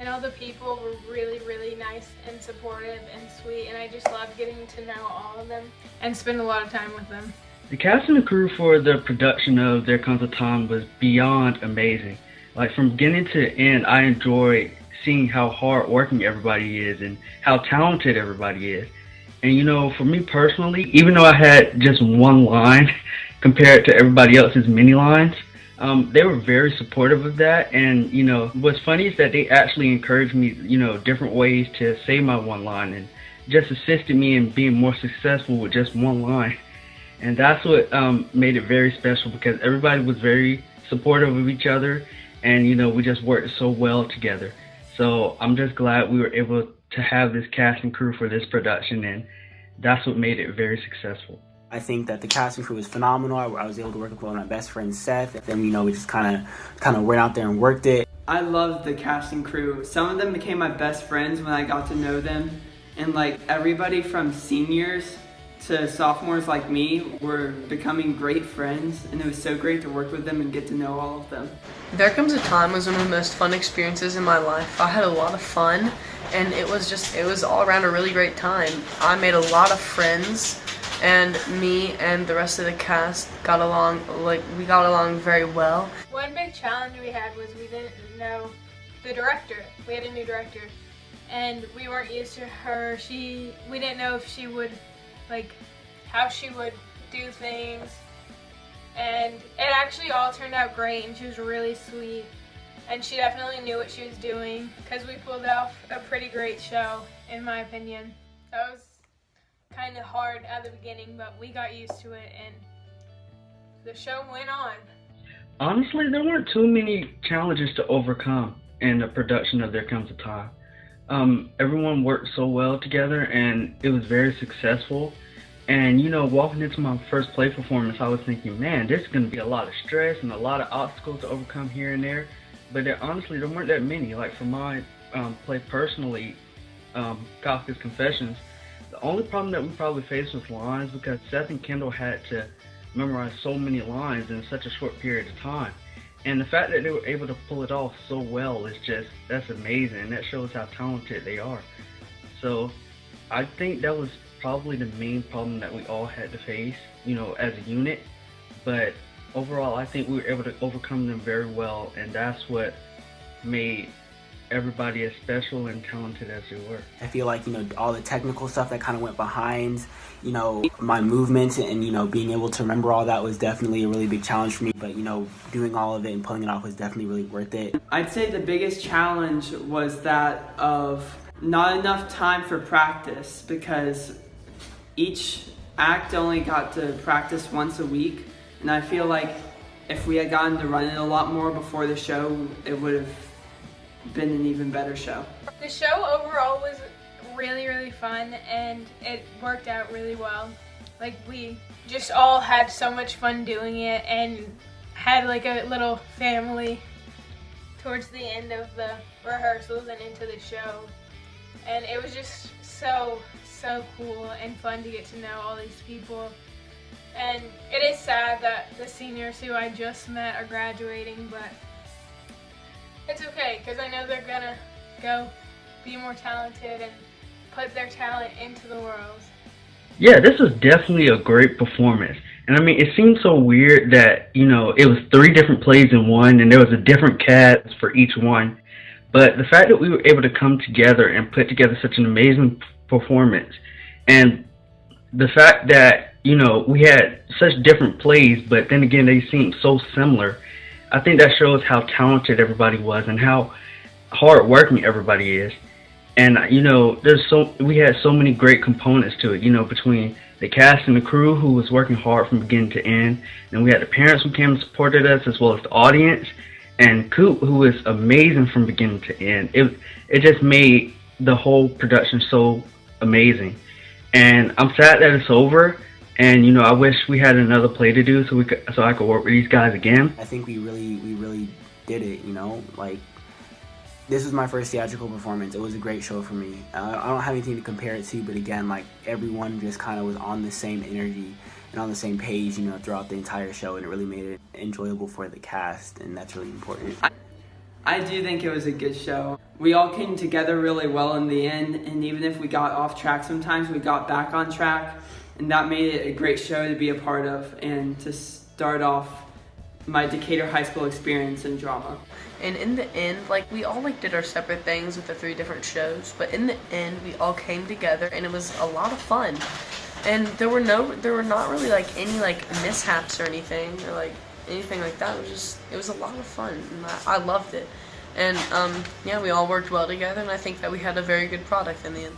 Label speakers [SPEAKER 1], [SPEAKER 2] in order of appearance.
[SPEAKER 1] and all the people were really, really nice and supportive and sweet, and I just loved getting to know all of them and spend a lot of time with them.
[SPEAKER 2] The cast and the crew for the production of There Comes a Time was beyond amazing. Like from beginning to end, I enjoyed seeing how hard working everybody is and how talented everybody is. And for me personally, even though I had just one line compared to everybody else's many lines, they were very supportive of that. And what's funny is that they actually encouraged me, different ways to say my one line and just assisted me in being more successful with just one line. And that's what made it very special because everybody was very supportive of each other, and we just worked so well together. So I'm just glad we were able to have this cast and crew for this production, and that's what made it very successful.
[SPEAKER 3] I think that the cast and crew was phenomenal. I was able to work with one of my best friends, Seth. And then, we just kind of went out there and worked it.
[SPEAKER 4] I loved the cast and crew. Some of them became my best friends when I got to know them. And like everybody from seniors to sophomores like me were becoming great friends. And it was so great to work with them and get to know all of them.
[SPEAKER 5] There Comes a Time was one of the most fun experiences in my life. I had a lot of fun, and it was all around a really great time. I made a lot of friends, and me and the rest of the cast got along very well.
[SPEAKER 1] One big challenge we had was we didn't know the director. We had a new director, and we weren't used to her. We didn't know if she would, how she would do things. And it actually all turned out great, and she was really sweet, and she definitely knew what she was doing because we pulled off a pretty great show, in my opinion. That was kind of hard at the beginning, but we got used to it, and the show went on.
[SPEAKER 2] Honestly, there weren't too many challenges to overcome in the production of There Comes a Time. Everyone worked so well together, and it was very successful. And walking into my first play performance, I was thinking, man, there's going to be a lot of stress and a lot of obstacles to overcome here and there. But honestly, there weren't that many. Like for my play personally, Kafka's Confessions, the only problem that we probably faced was lines because Seth and Kendall had to memorize so many lines in such a short period of time. And the fact that they were able to pull it off so well that's amazing. And that shows how talented they are. So I think that was probably the main problem that we all had to face, as a unit. But overall, I think we were able to overcome them very well, and that's what made everybody as special and talented as they were.
[SPEAKER 3] I feel like, all the technical stuff that kind of went behind, my movement and, being able to remember all that was definitely a really big challenge for me. But, doing all of it and pulling it off was definitely really worth it.
[SPEAKER 4] I'd say the biggest challenge was that of not enough time for practice because each act only got to practice once a week, and I feel like if we had gotten to run it a lot more before the show, it would have been an even better show.
[SPEAKER 1] The show overall was really, really fun, and it worked out really well. We just all had so much fun doing it and had a little family towards the end of the rehearsals and into the show. And it was just so cool and fun to get to know all these people. And it is sad that the seniors who I just met are graduating, but it's okay because I know they're gonna go be more talented and put their talent into the world.
[SPEAKER 2] Yeah, this was definitely a great performance. And I mean, it seemed so weird that, it was 3 different plays in one and there was a different cast for each one. But the fact that we were able to come together and put together such an amazing performance, and the fact that we had such different plays, but then again they seemed so similar, I think that shows how talented everybody was and how hard working everybody is. And we had so many great components to it, between the cast and the crew who was working hard from beginning to end, and we had the parents who came and supported us, as well as the audience, and Coop, who was amazing from beginning to end. It just made the whole production so amazing. And I'm sad that it's over, and I wish we had another play to do so I could work with these guys again.
[SPEAKER 3] I think we really did it. This was my first theatrical performance. It was a great show for me. I don't have anything to compare it to, but again, everyone just kind of was on the same energy and on the same page, throughout the entire show, and it really made it enjoyable for the cast, and that's really important.
[SPEAKER 4] I do think it was a good show. We all came together really well in the end, and even if we got off track sometimes, we got back on track, and that made it a great show to be a part of and to start off my Decatur high school experience in drama.
[SPEAKER 5] And in the end, like, we all like did our separate things with the 3 different shows, but in the end, we all came together and it was a lot of fun. And there were not really like any like mishaps or anything or like anything like that. It was a lot of fun and I loved it. And yeah, we all worked well together and I think that we had a very good product in the end.